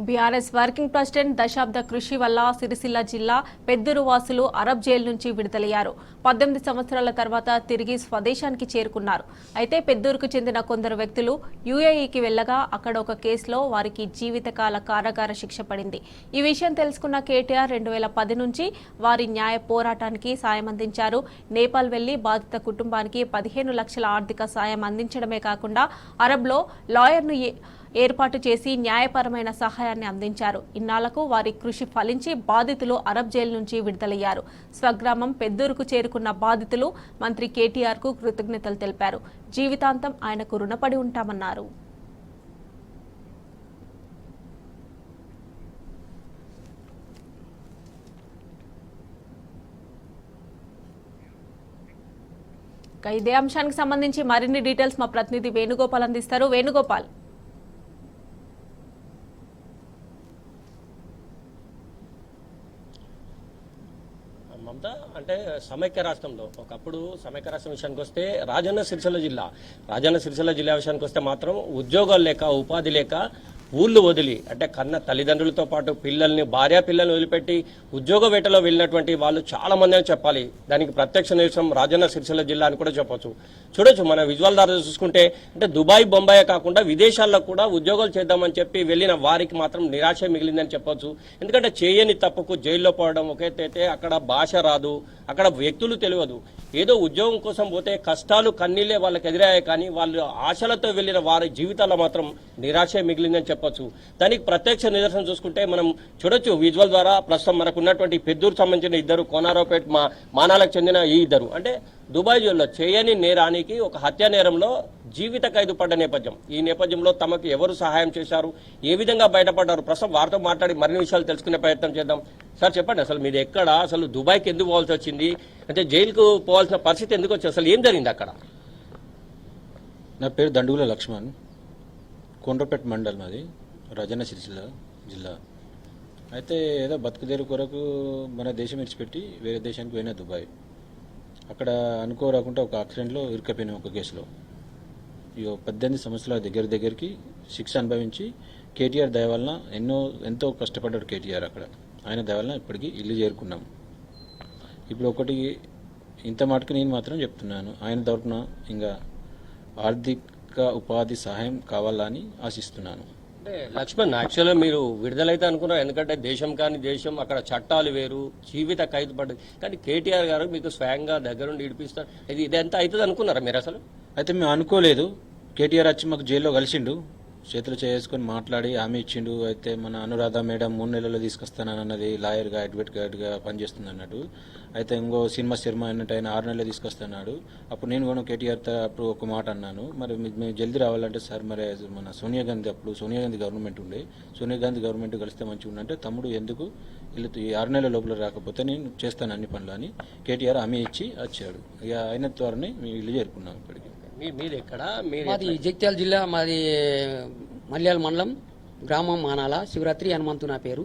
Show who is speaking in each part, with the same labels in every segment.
Speaker 1: BRS working president దశాబ్ద కృషి వల్ల సిరిసిల్ల జిల్లా పెద్దూరు వాసులు అరబ్ జైలు నుంచి విడుదలయ్యారు. 18 సంవత్సరాల తర్వాత తిరిగి స్వదేశానికి చేరుకున్నారు. అయితే పెద్దూరుకు చెందిన కొందరు వ్యక్తులు యూఏఈకి వెళ్లగా అక్కడ ఒక కేసులో వారికి జీవితకాల కారాగార శిక్ష పడింది. ఈ విషయం తెలుసుకున్న కేటీఆర్ 2010 నుంచి వారి న్యాయ పోరాటానికి సాయం అందించారు. నేపాల్ వెళ్లి బాధిత కుటుంబానికి 15 లక్షల ఆర్థిక సాయం అందించడమే కాకుండా అరబ్లో లాయర్ను ఏర్పాటు చేసి న్యాయపరమైన సహాయాన్ని అందించారు. ఇన్నాళ్లకు వారి కృషి ఫలించి బాధితులు అరబ్ జైలు నుంచి విడుదలయ్యారు. స్వగ్రామం పెద్దూరుకు చేరుకున్న బాధితులు మంత్రి కేటీఆర్ కు కృతజ్ఞతలు తెలిపారు. జీవితాంతం ఆయనకు రుణపడి ఉంటామన్నారు. ఇదే అంశానికి సంబంధించి మరిన్ని డీటెయిల్స్ మా ప్రతినిధి వేణుగోపాల్ అందిస్తారు. వేణుగోపాల్,
Speaker 2: మమత, అంటే సమైక్య రాష్ట్రంలో ఒకప్పుడు సమైక్య రాష్ట్రం విషయానికి వస్తే రాజన్న సిరిసిల్ల జిల్లా విషయానికి వస్తే మాత్రం ఉద్యోగాలు లేక ఉపాధి లేక ఊళ్ళు వదిలి అంటే కన్న తల్లిదండ్రులతో పాటు భార్యా పిల్లల్ని వదిలిపెట్టి ఉద్యోగ వేటలో వెళ్ళినటువంటి వాళ్ళు చాలా మంది అని చెప్పాలి. దానికి ప్రత్యక్ష నిదర్శనం రాజన్న సిరిసిల్ల జిల్లా అని కూడా చెప్పొచ్చు. చూడొచ్చు, మన విజువల్ ద్వారా చూసుకుంటే అంటే దుబాయ్, బొంబాయి కాకుండా విదేశాల్లో కూడా ఉద్యోగాలు చేద్దామని చెప్పి వెళ్ళిన వారికి మాత్రం నిరాశ మిగిలిందని చెప్పొచ్చు. ఎందుకంటే చేయని తప్పుకు జైల్లో పోవడం ఒకటైతే అక్కడ భాష రాదు, అక్కడ వ్యక్తులు తెలియదు. ఏదో ఉద్యోగం కోసం పోతే కష్టాలు కన్నీళ్లే వాళ్ళకి ఎదురయ్యాయి, కానీ వాళ్ళు ఆశలతో వెళ్ళిన వారి జీవితాల్లో మాత్రం నిరాశ మిగిలిందని చెప్పొచ్చు. దానికి ప్రత్యక్ష నిదర్శనం చూసుకుంటే మనం చూడొచ్చు విజువల్ ద్వారా. ప్రస్తుతం మనకు ఉన్నటువంటి పెద్దూరు సంబంధించిన ఇద్దరు, కోనారావుపేట మానాలకు చెందిన ఈ ఇద్దరు అంటే దుబాయ్ జైల్లో చేయని నేరానికి ఒక హత్య నేరంలో జీవిత ఖైదు పడ్డ నేపథ్యం. ఈ నేపథ్యంలో తమకు ఎవరు సహాయం చేశారు, ఏ విధంగా బయటపడ్డారు, ప్రస్తుతం వారితో మాట్లాడి మరిన్ని విషయాలు తెలుసుకునే ప్రయత్నం చేద్దాం. సార్ చెప్పండి, అసలు మీరు ఎక్కడ, అసలు దుబాయ్కి ఎందుకు పోవాల్సి వచ్చింది, అంటే జైలుకు పోవాల్సిన పరిస్థితి ఎందుకు వచ్చింది, అసలు ఏం జరిగింది అక్కడ?
Speaker 3: నా పేరు దండుగుల లక్ష్మణ్, కొండ్రపేట మండలం, అది రాజన్న సిరిసిల్ల జిల్లా. అయితే ఏదో బతుకుదేరు కొరకు మన దేశం విడిచిపెట్టి వేరే దేశానికి పోయినా దుబాయ్. అక్కడ అనుకోరాకుండా ఒక యాక్సిడెంట్లో ఇరుకపోయినా ఒక కేసులో. 18 సంవత్సరాల దగ్గరికి శిక్ష అనుభవించి కేటీఆర్ దయ వలన ఎంతో కష్టపడ్డాడు కేటీఆర్. అక్కడ ఆయన దయ వలన ఇప్పటికీ ఇల్లు చేరుకున్నాం. ఇప్పుడు ఒకటి ఇంత మటుకు నేను మాత్రం చెప్తున్నాను, ఆయన తరపున ఇంకా ఆర్థిక ఉపాధి సహాయం కావాలని ఆశిస్తున్నాను.
Speaker 2: అంటే లక్ష్మణ్, యాక్చువల్గా మీరు విడుదలైతే అనుకున్నారు, ఎందుకంటే దేశం కాని దేశం, అక్కడ చట్టాలు వేరు, జీవిత ఖైదు పడ్డది. కానీ కేటీఆర్ గారు మీకు స్వయంగా దగ్గరుండి ఇడిపిస్తారు, ఇదంతా అవుతుంది అనుకున్నారా మీరు అసలు?
Speaker 3: అయితే మేము అనుకోలేదు. కేటీఆర్ వచ్చి మాకు జైల్లో కలిసిండు, చేతులు చేసుకొని మాట్లాడి హామీ ఇచ్చిండు. అయితే మన అనురాధ మేడం 3 నెలల్లో తీసుకొస్తానన్నది, లాయర్గా అడ్వకేట్గా పనిచేస్తుంది అన్నట్టు. అయితే ఇంకో సినిమా శర్మ అన్నట్టు ఆయన 6 నెలలు తీసుకొస్తున్నాడు. అప్పుడు నేను కూడా కేటీఆర్తో అప్పుడు ఒక మాట అన్నాను, మరి మేము జల్దీ రావాలంటే సార్ మరి మన సోనియా గాంధీ, అప్పుడు సోనియా గాంధీ గవర్నమెంట్ ఉండే, సోనియా గాంధీ గవర్నమెంట్ కలిస్తే మంచిగా ఉందంటే, తమ్ముడు ఎందుకు వీళ్ళు ఈ 6 నెలల లోపల రాకపోతే నేను చేస్తాను అన్ని పనులు అని కేటీఆర్ హామీ ఇచ్చి వచ్చాడు. ఇక అయిన ద్వారానే మేము ఇల్లు చేరుకున్నాం. ఇప్పటికి
Speaker 2: మీరు ఎక్కడ?
Speaker 4: మాది జగిత్యాల జిల్లా, మాది మల్యాల మండలం, గ్రామం మానాల. శివరాత్రి హనుమంతు నా పేరు.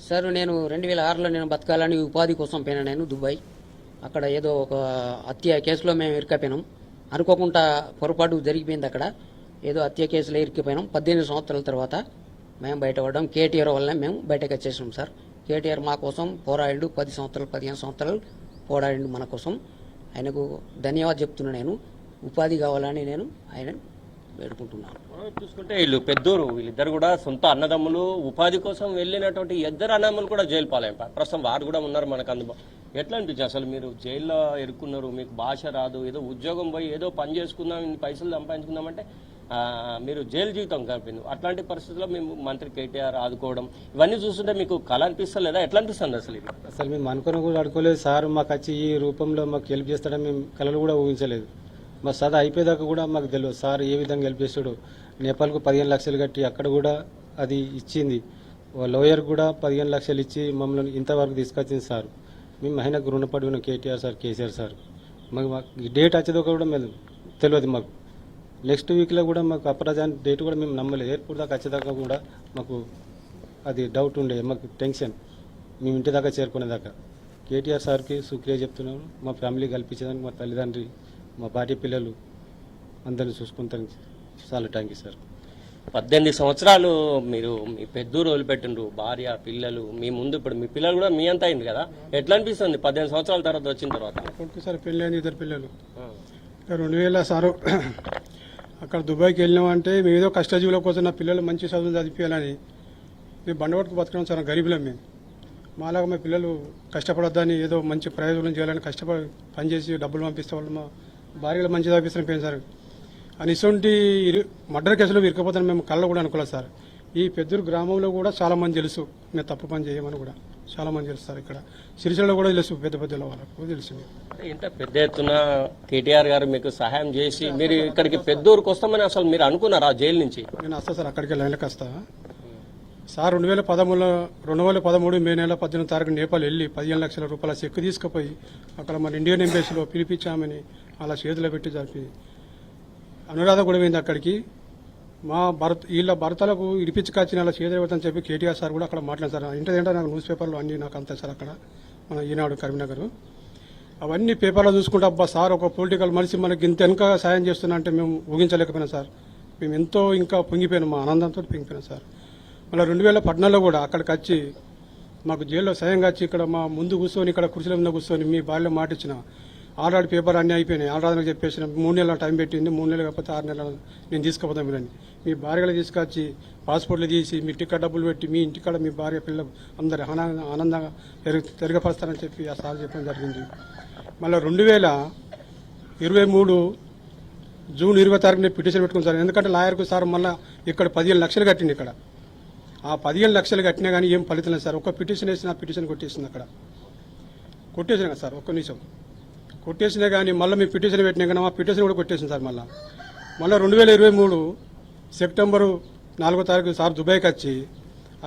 Speaker 4: సార్ నేను 2006లో నేను బతకాలని ఉపాధి కోసం పోయినా నేను దుబాయ్. అక్కడ ఏదో ఒక హత్య కేసులో మేము ఇరుకపోయినాం. అనుకోకుండా పొరపాటు జరిగిపోయింది. అక్కడ ఏదో హత్య కేసులో ఇరుక్కుపోయినాం. 18 సంవత్సరాల తర్వాత మేము బయటపడ్డాం. కేటీఆర్ వల్లనే మేము బయటకు వచ్చేసాం సార్. కేటీఆర్ మా కోసం పోరాడిండు. 15 సంవత్సరాలు పోరాడిండు మన కోసం. ఆయనకు ధన్యవాదాలు చెప్తున్నా. నేను ఉపాధి కావాలని నేను ఆయన వేడుకుంటున్నాను.
Speaker 2: చూసుకుంటే వీళ్ళిద్దరు కూడా సొంత అన్నదమ్ములు, ఉపాధి కోసం వెళ్ళినటువంటి ఇద్దరు అన్నదమ్ములు కూడా జైలు పాలయ్యారు. ప్రస్తుతం వారు కూడా ఉన్నారు మనకు అందుబాటు. ఎట్లా అనిపించింది అసలు? మీరు జైల్లో ఇరుక్కున్నారు, మీకు భాష రాదు, ఏదో ఉద్యోగం పోయి ఏదో పని చేసుకుందాం, ఇన్ని పైసలు సంపాదించుకుందామంటే మీరు జైలు జీవితం గడిపింది. అట్లాంటి పరిస్థితుల్లో మేము మంత్రి కేటీఆర్ ఆదుకోవడం ఇవన్నీ చూస్తుంటే మీకు కళ అనిపిస్తలేదా? ఎట్లా అనిపిస్తుంది అసలు?
Speaker 5: అసలు మేము అనుకుని కూడా అనుకోలేదు సార్. మాకు వచ్చి ఈ రూపంలో మాకు హెల్ప్ చేస్తాడని మేము కళలు కూడా ఊహించలేదు. మా సదా అయిపోయేదాకా కూడా మాకు తెలియదు సార్ ఏ విధంగా హెల్ప్ చేస్తాడు. నేపాల్కు 15 లక్షలు కట్టి అక్కడ కూడా అది ఇచ్చింది. లాయర్ కూడా 15 లక్షలు ఇచ్చి మమ్మల్ని ఇంతవరకు తీసుకొచ్చింది సార్. మేము ఆయనకు రుణపడి ఉన్న కేటీఆర్ సార్, కేసీఆర్ సార్. మాకు డేట్ వచ్చేదాకా కూడా మేము తెలియదు. మాకు నెక్స్ట్ వీక్లో కూడా మాకు అపరాజాన్ డేట్ కూడా మేము నమ్మలేదు. ఎయిర్పోర్ట్ దాకా వచ్చేదాకా కూడా మాకు అది డౌట్ ఉండే, మాకు టెన్షన్. మేము ఇంటి దాకా చేరుకునేదాకా కేటీఆర్ సార్కి శుక్రియ చెప్తున్నాను. మా ఫ్యామిలీ కల్పించేదానికి, మా తల్లిదండ్రి, మా భార్య పిల్లలు అందరిని చూసుకుంటానికి చాలా థ్యాంక్ యూ సార్.
Speaker 2: 18 సంవత్సరాలు మీరు మీ పెద్దూరు వదిలిపెట్టిండ్రు, భార్య పిల్లలు మీ ముందు. ఇప్పుడు మీ పిల్లలు కూడా మీ అంత అయింది కదా, ఎట్లా అనిపిస్తుంది 18 సంవత్సరాల తర్వాత వచ్చిన తర్వాత?
Speaker 6: కొడుకు సార్ పెళ్ళి అయింది, 2 పిల్లలు. 2000 సారు అక్కడ దుబాయ్కి వెళ్ళినామంటే మేము ఏదో కష్టజీవుల కోసం నా పిల్లలు మంచి చదువులు చదివించాలని మేము బండవట్టుకు బతకడం చాలా గరీబులం మేము. మాలాగా మా పిల్లలు కష్టపడొద్దని ఏదో మంచి ప్రయోజనం చేయాలని కష్టపడి పనిచేసి డబ్బులు పంపిస్తే వాళ్ళు మా భార్యలు మంచి చదివిస్తారని పోయింది సార్. అని ఇటువంటి మర్డర్ కేసులో ఇరుకపోతాను మేము కళ్ళ కూడా అనుకోలేదు సార్. ఈ పెద్దూరు గ్రామంలో కూడా చాలా మంది తెలుసు మేము తప్పు పని చేయమని కూడా చాలా మంది తెలుసు సార్. ఇక్కడ సిరిసిల్లలో కూడా తెలుసు, పెద్ద పెద్దల వాళ్ళకు తెలుసు.
Speaker 2: ఇంత పెద్ద ఎత్తున కేటీఆర్ గారు మీకు సహాయం చేసి మీరు ఇక్కడికి పెద్దూరుకు వస్తామని అసలు మీరు అనుకున్నారా జైలు నుంచి?
Speaker 6: నేను వస్తా సార్, అక్కడికి లైన్లకు వస్తా సార్. 2013 మే నెల 18 తారీఖు నేపాల్ వెళ్ళి 15 లక్షల రూపాయల చెక్ తీసుకుపోయి అక్కడ మన ఇండియన్ ఎంబసీలో పిలిపించామని అలా చేతిలో పెట్టి జరిపి అనురాధ కూడా పోయింది అక్కడికి. మా వీళ్ళ భర్తలకు ఇడిపించుకొచ్చిన అలా చేతులు పెడతాని చెప్పి కేటీఆర్ సార్ కూడా అక్కడ మాట్లాడారు సార్. ఏంటంటే నాకు న్యూస్ పేపర్లో అన్నీ నాకు అంతా సార్ అక్కడ మన ఈనాడు కరీంనగర్ అవన్నీ పేపర్లో చూసుకుంటే అబ్బా సార్ ఒక పొలిటికల్ మనిషి మనకి ఇంత వెనుక సాయం చేస్తున్నా అంటే మేము ఊహించలేకపోయినాం సార్. మేము ఎంతో ఇంకా పొంగిపోయినాం, మా ఆనందంతో పొంగిపోయినాం సార్. మళ్ళీ 2014లో కూడా అక్కడికి వచ్చి మాకు జైల్లో సాయంగా వచ్చి ఇక్కడ మా ముందు కూర్చొని ఇక్కడ కుర్చీల మీద కూర్చొని మీ భార్యలో మాట ఇచ్చిన ఆల్రెడీ పేపర్ అన్నీ అయిపోయినాయి, ఆల్రెడీ చెప్పేసిన 3 నెలల టైం పెట్టింది, 3 నెలలు కాకపోతే 6 నెలలు నేను తీసుకుపోతాం మీరని మీ భార్యలు తీసుకొచ్చి పాస్పోర్ట్లు తీసి మీ టికెట్ డబ్బులు పెట్టి మీ ఇంటికాడ మీ భార్య పిల్లలు అందరు ఆనందంగా తిరగపరుస్తారని చెప్పి ఆ సార్ చెప్పడం జరిగింది. మళ్ళీ 2023 జూన్ 20 తారీఖున పిటిషన్ పెట్టుకుని సార్. ఎందుకంటే లాయర్కు సార్ మళ్ళీ ఇక్కడ 15 లక్షలు కట్టింది. ఇక్కడ ఆ 15 లక్షలు కట్టినా కానీ ఏం ఫలితం లేదు సార్. ఒక్క పిటిషన్ వేసిన పిటిషన్ కొట్టేసింది, అక్కడ కొట్టేసిన కదా సార్. ఒక్క నిమిషం కొట్టేసినా కానీ మళ్ళీ మీ పిటిషన్ పెట్టినా కానీ మా పిటిషన్ కూడా కొట్టేసింది సార్. మళ్ళీ 2023 సెప్టెంబరు 4వ తారీఖు సార్ దుబాయ్కి వచ్చి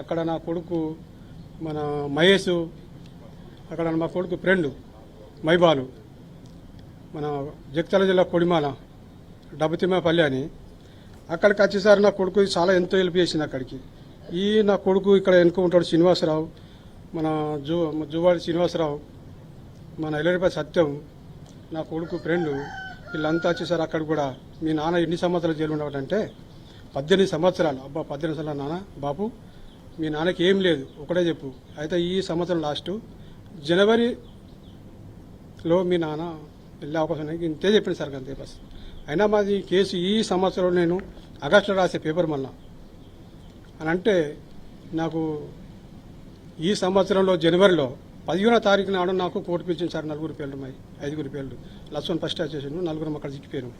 Speaker 6: అక్కడ నా కొడుకు మన మహేష్, అక్కడ మా కొడుకు ఫ్రెండ్ మైబాలు, మన జగిత్యాల జిల్లా కొడిమాల డబ్బతిమ్మపల్లి అని అక్కడికి వచ్చి సార్ నా కొడుకు చాలా ఎంతో హెల్ప్ చేసింది అక్కడికి. నా కొడుకు ఇక్కడ వెనుక ఉంటాడు శ్రీనివాసరావు, మన జువాడి శ్రీనివాసరావు, మన ఎల్లరిపల్లి సత్యం, నా కొడుకు ఫ్రెండ్ వీళ్ళంతా వచ్చేసారు. అక్కడ కూడా మీ నాన్న ఎన్ని సంవత్సరాలు జైలు ఉండవటంటే 18 సంవత్సరాలు. అబ్బా 18 సంవత్సరాలు నాన్న, బాబు మీ నాన్నకి ఏం లేదు ఒకటే చెప్పు. అయితే ఈ సంవత్సరం లాస్ట్ జనవరిలో మీ నాన్న వెళ్ళే అవకాశం ఇంతే చెప్పింది సార్. అంతే బస్. అయినా మాది కేసు ఈ సంవత్సరం నేను ఆగస్టులో రాసే పేపర్ మళ్ళా అని అంటే నాకు ఈ సంవత్సరంలో జనవరిలో 15వ తారీఖు నాడు నాకు కోర్టు పిలిచింది సార్. 4 పేర్లు, 5 పేర్లు. లక్ష్మణ్ ఫస్ట్ వచ్చేసాను, 4 అక్కడ చిక్కిపోయాను.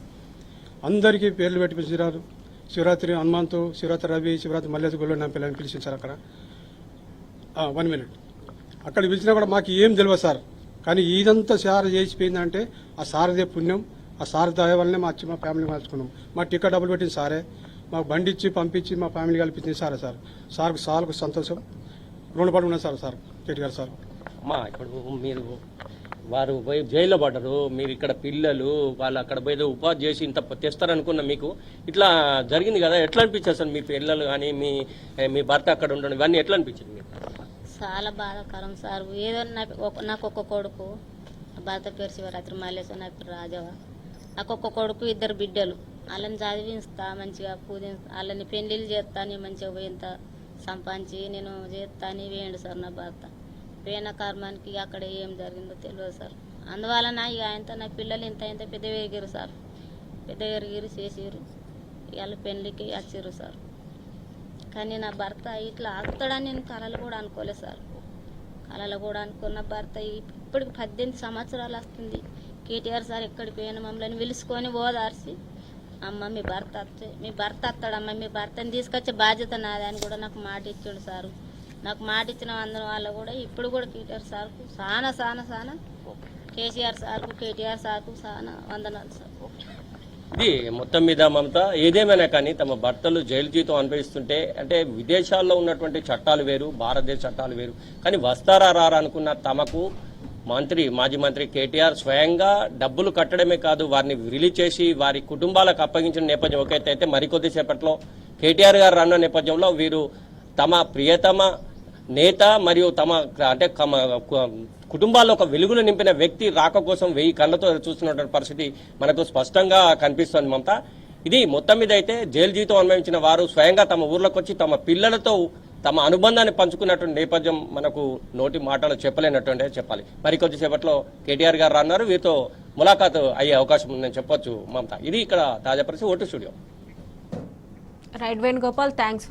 Speaker 6: అందరికీ పేర్లు పెట్టి పిలిచిరారు. శివరాత్రి హనుమంతు, శివరాత్రి రవి, శివరాత్రి మల్లేశ గుళ్ళు నా పిల్లల్ని పిలిచింది సార్. అక్కడ 1 మినిట్ అక్కడ పిలిచినా కూడా మాకు ఏం తెలియదు సార్. కానీ ఇదంతా సార్ చేసిపోయిందంటే ఆ సార్దే పుణ్యం, ఆ సార్ దయ వల్లనే మా ఫ్యామిలీ మార్చుకున్నాం. మా టికెట్ డబ్బులు పెట్టింది సారే, మాకు బండి ఇచ్చి పంపించి మా ఫ్యామిలీ కల్పించింది సార్. సార్కు సంతోషం, రుణపడి ఉన్నాను సార్ కేటీఆర్ సార్.
Speaker 2: అమ్మా ఇప్పుడు మీరు వారు పోయి జైల్లో పడ్డారు, మీరు ఇక్కడ పిల్లలు వాళ్ళు అక్కడ పోయి ఉపాధి చేసి ఇంత తెస్తారనుకున్న మీకు ఇట్లా జరిగింది కదా, ఎట్లా అనిపించారు సార్? మీ పిల్లలు కానీ మీ భర్త అక్కడ ఉండడం ఇవన్నీ ఎట్లా అనిపించింది మీకు?
Speaker 7: చాలా బాధాకరం సార్. ఏదో నాకు ఒక్క కొడుకు, భర్త పేరు శివరాత్రి మల్లేశ, నా పేరు రాజవ. నాకు ఒక్క కొడుకు, 2 బిడ్డలు. వాళ్ళని చదివిస్తా మంచిగా పూజిస్తా, వాళ్ళని పెళ్లిళ్ళు చేస్తాను మంచిగా పోయింత సంపాదించి నేను చేస్తాను వేయండి సార్. నా భర్త పోయిన కర్మానికి అక్కడ ఏం జరిగిందో తెలియదు సార్. అందువలన ఇక ఆయనతో నా పిల్లలు ఇంత పెద్ద ఎగిరు సార్, పెద్ద ఎరిగిరు చేసిరు. వాళ్ళ పెళ్లికి వచ్చిర్రు సార్. కానీ నా భర్త ఇట్లా ఆగుతాడని నేను కళలు కూడా అనుకోలేదు సార్. కళలు కూడా అనుకున్న భర్త ఇప్పటికి 18 సంవత్సరాలు వస్తుంది. కేటీఆర్ సార్ ఎక్కడికి పోయిన మమ్మల్ని పిలుచుకొని ఓదార్చి అమ్మ మీ భర్త వస్తాడమ్మ, మీ భర్తని తీసుకొచ్చే బాధ్యత నాది అని కూడా నాకు మాట ఇచ్చాడు సారు. నాకు మాట ఇచ్చిన అందరం వల్ల కూడా ఇప్పుడు కూడా కేటీఆర్ సార్కు చాలా కేసీఆర్ సార్కు కేటీఆర్ సార్కు చాలా వందనాలు సార్.
Speaker 2: ఇది మొత్తం మీద మమత ఏదేమైనా కానీ తమ భర్తలు జైలు జీతం అనుభవిస్తుంటే అంటే విదేశాల్లో ఉన్నటువంటి చట్టాలు వేరు, భారతదేశ చట్టాలు వేరు. కానీ వస్తారా రారా అనుకున్న తమకు మాజీ మంత్రి కేటీఆర్ స్వయంగా డబ్బులు కట్టడమే కాదు వారిని రిలీజ్ చేసి వారి కుటుంబాలకు అప్పగించిన నేపథ్యం ఒక ఎత్తు అయితే మరికొద్దిసేపట్లో కేటీఆర్ గారు రానున్న నేపథ్యంలో వీరు తమ ప్రియతమ నేత మరియు తమ అంటే కుటుంబాల్లో ఒక వెలుగులు నింపిన వ్యక్తి రాక కోసం 1000 కళ్ళతో చూస్తున్నటువంటి పరిస్థితి మనకు స్పష్టంగా కనిపిస్తోంది మమత. ఇది మొత్తం మీద అయితే జైలు జీవితం అనుభవించిన వారు స్వయంగా తమ ఊర్లోకి వచ్చి తమ పిల్లలతో తమ అనుబంధాన్ని పంచుకున్నటువంటి నేపథ్యం మనకు నోటి మాటలు చెప్పలేనటువంటి చెప్పాలి. మరి కొద్దిసేపట్లో కేటీఆర్ గారు రాన్నారు, వీరితో ములాఖాతు అయ్యే అవకాశం ఉందని చెప్పొచ్చు మమత. ఇది ఇక్కడ తాజా పరిస్థితి. Vote studio.
Speaker 1: Right Venugopal, thanks.